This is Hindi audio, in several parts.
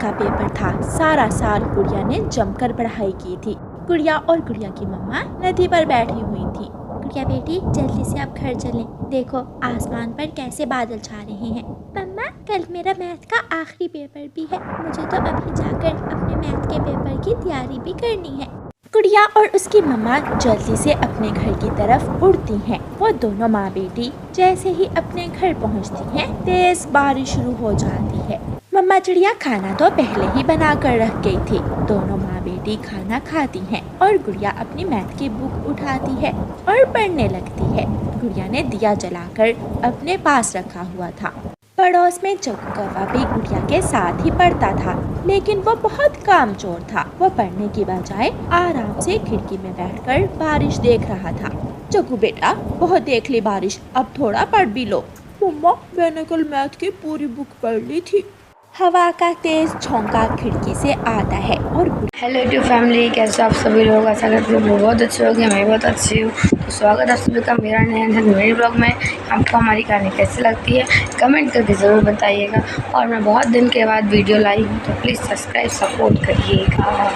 का पेपर था। सारा साल गुड़िया ने जमकर पढ़ाई की थी। गुड़िया और गुड़िया की मम्मा नदी पर बैठी हुई थी। गुड़िया बेटी, जल्दी से आप घर चलें। देखो आसमान पर कैसे बादल छा रहे हैं। मम्मा, कल मेरा मैथ का आखिरी पेपर भी है। मुझे तो अभी जाकर अपने मैथ के पेपर की तैयारी भी करनी है। गुड़िया और उसकी मम्मा जल्दी से अपने घर की तरफ उड़ती हैं। वो दोनों माँ बेटी जैसे ही अपने घर पहुँचती हैं, तेज बारिश शुरू हो जाती है। मम्मा चिड़िया खाना तो पहले ही बना कर रख गई थी। दोनों माँ बेटी खाना खाती हैं और गुड़िया अपनी मैथ की बुक उठाती है और पढ़ने लगती है। गुड़िया ने दिया जलाकर अपने पास रखा हुआ था। पड़ोस में जग्गू कौवा भी गुड़िया के साथ ही पढ़ता था, लेकिन वो बहुत कामचोर था। वो पढ़ने की बजाय आराम से खिड़की में बैठकर बारिश देख रहा था। जग्गू बेटा, बहुत देख ली बारिश, अब थोड़ा पढ़ भी लो। मम्मा, मैंने कल मैथ की पूरी बुक पढ़ ली थी। हवा का तेज झोंका खिड़की से आता है और हेलो यूट्यूब फैमिली, कैसे आप सभी लोग? आशा करते हैं बहुत अच्छे हो गए। मैं बहुत अच्छी हूँ। तो स्वागत है सभी का मेरा नए ब्लॉग में। आपको हमारी कहानी कैसी लगती है कमेंट करके ज़रूर बताइएगा। और मैं बहुत दिन के बाद वीडियो लाई हूँ, तो प्लीज़ सब्सक्राइब सपोर्ट करिएगा।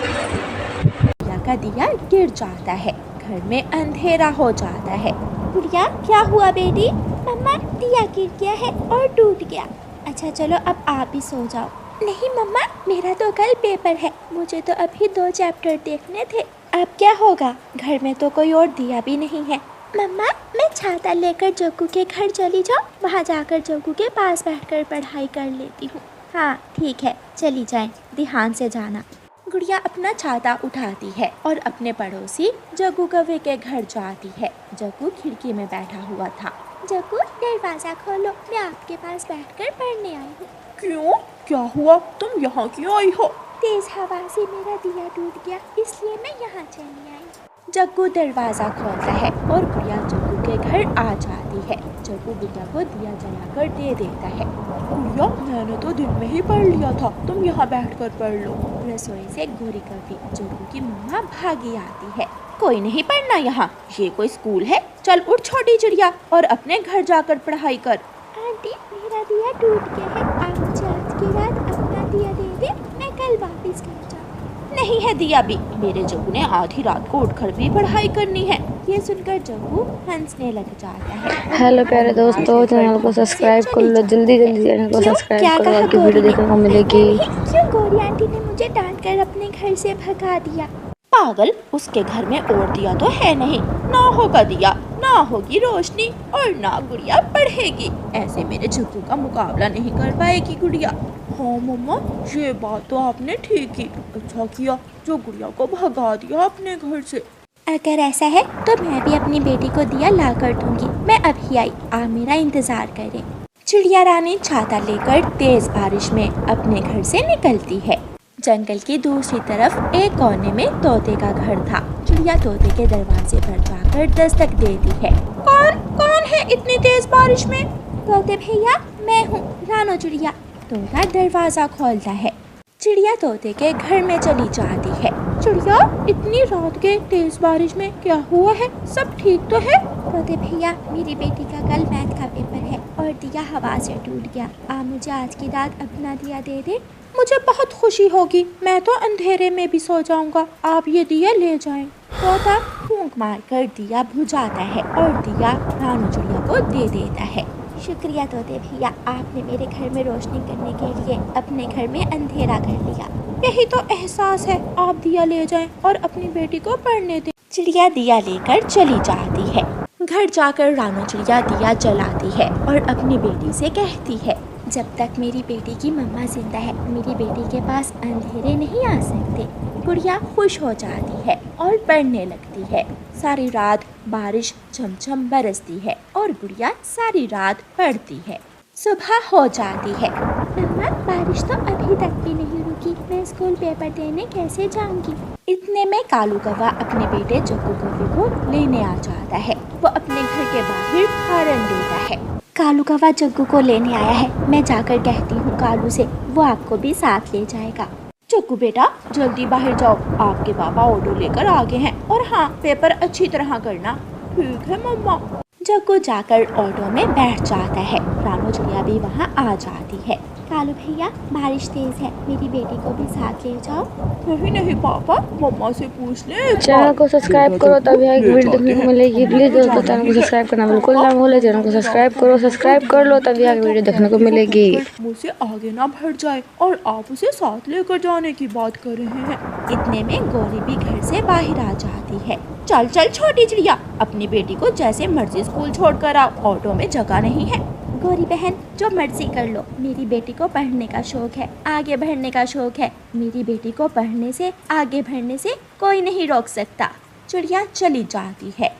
का दिया गिर जाता है। घर में अंधेरा हो जाता है। गुड़िया, क्या हुआ बेटी? मम्मा, दिया गिर गया है और टूट गया। अच्छा चलो, अब आप भी सो जाओ। नहीं मम्मा, मेरा तो कल पेपर है। मुझे तो अभी 2 चैप्टर देखने थे। अब क्या होगा? घर में तो कोई और दिया भी नहीं है। मम्मा, मैं छाता लेकर जग्गू के घर चली जाऊँ। वहाँ जाकर जग्गू के पास बैठकर पढ़ाई कर लेती हूँ। हाँ ठीक है, चली जाएं, ध्यान से जाना। गुड़िया अपना छाता उठाती है और अपने पड़ोसी जग्गू कौवे के घर जाती है। जग्गू खिड़की में बैठा हुआ था। जग्गू, दरवाजा खोलो, मैं आपके पास बैठकर पढ़ने आई हूँ। क्यों? क्या हुआ? तुम यहाँ क्यों आई हो? तेज हवा से मेरा दिया टूट गया, इसलिए मैं यहाँ चली आई। जग्गू दरवाजा खोलता है और गुड़िया जग्गू के घर आ जाती है। जग्गू गुड़िया को दिया जलाकर दे देता है। गुड़िया, मैंने तो दिन में ही पढ़ लिया था, तुम यहाँ बैठकर पढ़ लो। रसोई से गोरी कौवी जग्गू की मम्मा भागी आती है। कोई नहीं पढ़ना यहाँ, ये कोई स्कूल है? चल उठ छोटी चिड़िया और अपने घर जाकर पढ़ाई कर। आंटी, मेरा दिया टूट गया है। आप मुझे आज की रात अपना दिया दे दे, मैं कल वापस घर जाऊँ। नहीं है दिया भी, मेरे जग्गू ने आधी रात को उठकर भी पढ़ाई करनी है। ये सुनकर जग्गू हंसने लग जाता है। हेलो प्यारे दोस्तों, चैनल को सब्सक्राइब कर लो, जल्दी जल्दी चैनल को सब्सक्राइब करो, आपकी वीडियो देखने को मिलेगी। क्यों गोरी आंटी ने मुझे डांट कर अपने घर से भगा दिया? पागल, उसके घर में और दिया तो है नहीं। ना होगा दिया, ना होगी रोशनी और ना गुड़िया पढ़ेगी। ऐसे मेरे जग्गू का मुकाबला नहीं कर पाएगी गुड़िया। हाँ मम्मा, ये बात तो आपने ठीक की। अच्छा किया जो गुड़िया को भगा दिया अपने घर से। अगर ऐसा है तो मैं भी अपनी बेटी को दिया ला कर दूंगी। मैं अभी आई, आप मेरा इंतजार करें। चिड़िया रानी छाता लेकर तेज बारिश में अपने घर से निकलती है। जंगल की दूसरी तरफ एक कोने में तोते का घर था। चिड़िया तोते के दरवाजे पर जाकर दस्तक देती है। कौन है इतनी तेज बारिश में? तोते भैया, मैं हूँ रानो चिड़िया। तोता दरवाजा खोलता है। चिड़िया तोते के घर में चली जाती है। चिड़िया, इतनी रात के तेज बारिश में क्या हुआ है? सब ठीक तो है? तोते भैया, मेरी बेटी का कल मैथ का पेपर है और दिया हवा से टूट गया। आप मुझे आज की रात अपना दिया दे दे। मुझे बहुत खुशी होगी, मैं तो अंधेरे में भी सो जाऊंगा। आप ये दिया ले जाएं। तोता फूंक मारकर दिया बुझाता है और दिया रानो चिड़िया को दे देता है। शुक्रिया तोते भैया, आपने मेरे घर में रोशनी करने के लिए अपने घर में अंधेरा कर दिया। यही तो एहसास है। आप दिया ले जाएं और अपनी बेटी को पढ़ने दें। चिड़िया दिया लेकर चली जाती है। घर जाकर रानो चिड़िया दिया जलाती है और अपनी बेटी से कहती है, जब तक मेरी बेटी की मम्मा जिंदा है, मेरी बेटी के पास अंधेरे नहीं आ सकते। गुड़िया खुश हो जाती है और पढ़ने लगती है। सारी रात बारिश झमझम बरसती है और गुड़िया सारी रात पढ़ती है। सुबह हो जाती है। मम्मा, बारिश तो अभी तक भी नहीं रुकी, मैं स्कूल पेपर देने कैसे जाऊंगी? इतने में कालू कौवा अपने बेटे जग्गू कौवे को लेने आ जाता है। वो अपने घर के बाहर हॉर्न देता है। कालू कौवा जग्गू को लेने आया है। मैं जाकर कहती हूँ कालू से, वो आपको भी साथ ले जाएगा। जग्गू बेटा, जल्दी बाहर जाओ, आपके पापा ऑटो लेकर आ गए हैं। और हाँ, पेपर अच्छी तरह करना। ठीक है मम्मा। जग्गू जाकर ऑटो में बैठ जाता है। रानो चिड़िया भी वहाँ आ जाती है। कालू भैया बारिश तेज है, मेरी बेटी को भी साथ ले जाओ। नहीं नहीं पापा, मम्मा से पूछ ले। चैनल को सब्सक्राइब करो तभी एक वीडियो देखने को मिलेगी। प्लीज़ दोस्तों चैनल को सब्सक्राइब करना बिल्कुल ना भूले। चैनल को सब्सक्राइब करो, सब्सक्राइब कर लो तभी आगे वीडियो देखने को मिलेगी। मुझसे आगे ना बढ़ जाए और आप उसे साथ लेकर जाने की बात कर रहे हैं। इतने में गौरी भी घर से बाहर आ जाती है। चल चल छोटी चिड़िया, अपनी बेटी को जैसे मर्जी स्कूल छोड़कर आओ, ऑटो में जगह नहीं है। गौरी बहन जो मर्जी कर लो, मेरी बेटी को पढ़ने का शौक है, आगे बढ़ने का शौक है। मेरी बेटी को पढ़ने से, आगे बढ़ने से कोई नहीं रोक सकता। चिड़िया चली जाती है।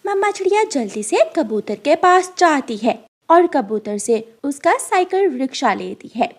मम्मा चिड़िया जल्दी से कबूतर के पास जाती है और कबूतर से उसका साइकिल रिक्शा लेती है।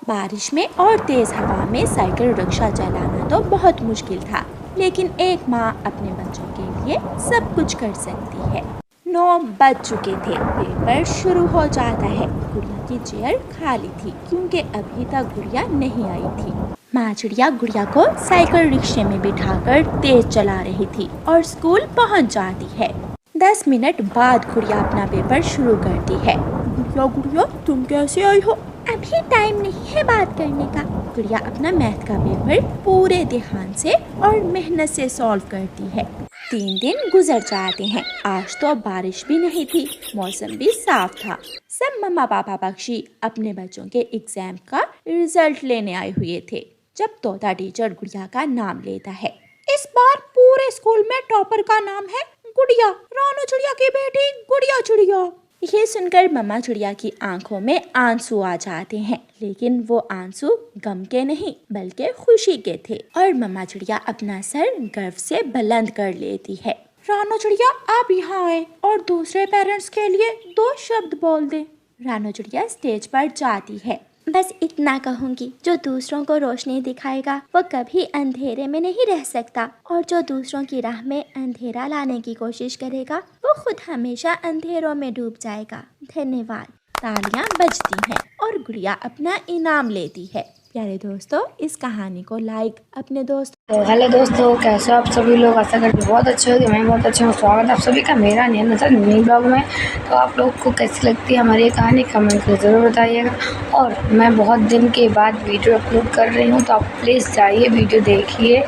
बारिश में और तेज हवा में साइकिल रिक्शा चलाना तो बहुत मुश्किल था, लेकिन एक माँ अपने बच्चों के लिए सब कुछ कर सकती है। 9 बज चुके थे, पेपर शुरू हो जाता है। गुड़िया की चेयर खाली थी क्योंकि अभी तक गुड़िया नहीं आई थी। माँ चिड़िया गुड़िया को साइकिल रिक्शे में बिठाकर तेज चला रही थी और स्कूल पहुँच जाती है। 10 मिनट बाद गुड़िया अपना पेपर शुरू करती है। गुड़िया गुड़िया तुम कैसे आई हो? अभी टाइम नहीं है बात करने का। गुड़िया अपना मैथ का पेपर पूरे ध्यान से और मेहनत से सॉल्व करती है। 3 दिन गुजर जाते हैं। आज तो बारिश भी नहीं थी, मौसम भी साफ था। सब मम्मा पापा पक्षी अपने बच्चों के एग्जाम का रिजल्ट लेने आए हुए थे जब तोता टीचर गुड़िया का नाम लेता है। इस बार पूरे स्कूल में टॉपर का नाम है गुड़िया, रानू चिड़िया की बेटी गुड़िया चिड़िया। ये सुनकर मम्मा चिड़िया की आंखों में आंसू आ जाते हैं, लेकिन वो आंसू गम के नहीं बल्कि खुशी के थे और मम्मा चिड़िया अपना सर गर्व से बुलंद कर लेती है। रानू चिड़िया आप यहाँ आए और दूसरे पेरेंट्स के लिए 2 शब्द बोल दे। रानू चिड़िया स्टेज पर जाती है। बस इतना कहूँगी, जो दूसरों को रोशनी दिखाएगा वो कभी अंधेरे में नहीं रह सकता, और जो दूसरों की राह में अंधेरा लाने की कोशिश करेगा वो खुद हमेशा अंधेरों में डूब जाएगा। धन्यवाद। तालियां बजती हैं और गुड़िया अपना इनाम लेती है। प्यारे दोस्तों, इस कहानी को लाइक अपने दोस्त। तो हेलो दोस्तों, कैसे हो आप सभी लोग? आशा करते बहुत अच्छे होंगे। मैं बहुत अच्छा हूँ। स्वागत है आप सभी का मेरा नया नजर मिनी ब्लॉग में। तो आप लोग को कैसी लगती है हमारी ये कहानी, कमेंट करके ज़रूर बताइएगा। और मैं बहुत दिन के बाद वीडियो अपलोड कर रही हूँ, तो आप प्लीज़ जाइए वीडियो देखिए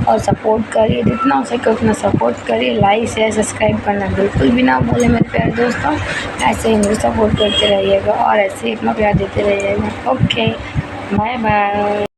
और सपोर्ट करिए, जितना हो सके उतना सपोर्ट करिए। लाइक शेयर सब्सक्राइब करना बिल्कुल भी ना भूलें मेरे प्यारे दोस्तों। ऐसे ही मुझे सपोर्ट करते रहिएगा और ऐसे ही अपना प्यार देते रहिएगा। Okay, bye bye.